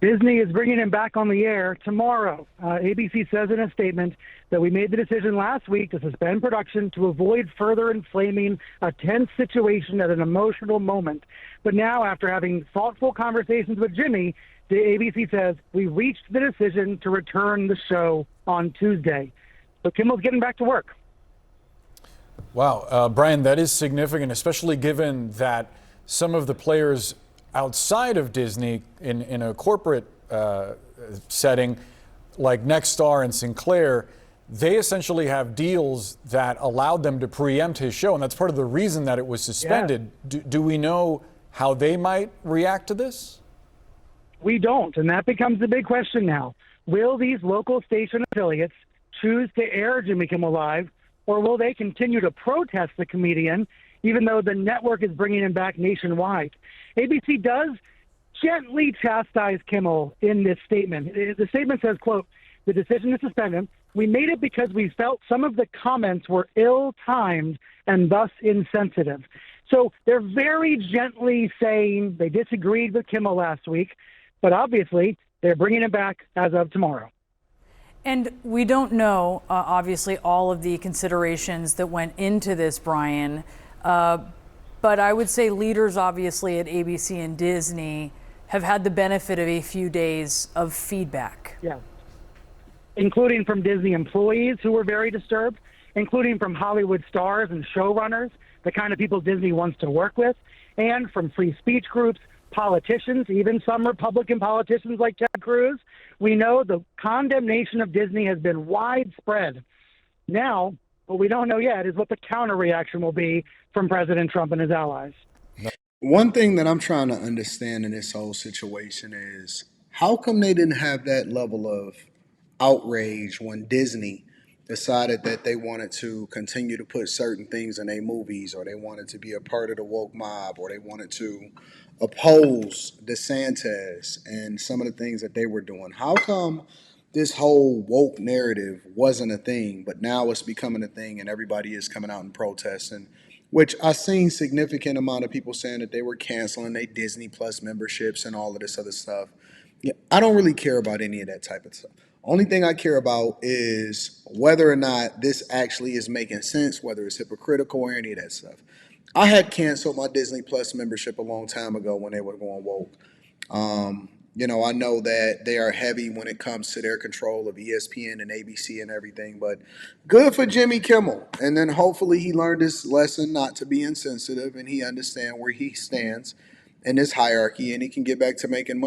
Disney is bringing him back on the air tomorrow. ABC says in a statement that we made the decision last week to suspend production to avoid further inflaming a tense situation at an emotional moment. But now, after having thoughtful conversations with Jimmy, the ABC says we reached the decision to return the show on Tuesday. So Kimmel's getting back to work. Wow, Brian, that is significant, especially given that some of the players outside of Disney in a corporate setting, like Nexstar and Sinclair, they essentially have deals that allowed them to preempt his show, and that's part of the reason that it was suspended. Yeah. Do we know how they might react to this? We don't, and that becomes the big question now. Will these local station affiliates choose to air Jimmy Kimmel Live, or will they continue to protest the comedian even though the network is bringing him back nationwide? ABC does gently chastise Kimmel in this statement. The statement says, quote, "The decision to suspend him, we made it because we felt some of the comments were ill-timed and thus insensitive." So they're very gently saying they disagreed with Kimmel last week, but obviously they're bringing him back as of tomorrow. And we don't know, obviously, all of the considerations that went into this, Brian. But I would say leaders, obviously, at ABC and Disney have had the benefit of a few days of feedback. Yeah, including from Disney employees who were very disturbed, including from Hollywood stars and showrunners, the kind of people Disney wants to work with, and from free speech groups, politicians, even some Republican politicians like Ted Cruz. We know the condemnation of Disney has been widespread. Now, what we don't know yet is what the counter reaction will be from President Trump and his allies. One thing that I'm trying to understand in this whole situation is how come they didn't have that level of outrage when Disney decided that they wanted to continue to put certain things in their movies, or they wanted to be a part of the woke mob, or they wanted to oppose DeSantis and some of the things that they were doing? How come this whole woke narrative wasn't a thing, but now it's becoming a thing and everybody is coming out and protesting? Which I've seen significant amount of people saying that they were canceling their Disney Plus memberships and all of this other stuff. Yeah, I don't really care about any of that type of stuff. Only thing I care about is whether or not this actually is making sense, whether it's hypocritical or any of that stuff. I had canceled my Disney Plus membership a long time ago when they were going woke. I know that they are heavy when it comes to their control of ESPN and ABC and everything, but good for Jimmy Kimmel. And then hopefully he learned his lesson not to be insensitive and he understands where he stands in this hierarchy and he can get back to making money.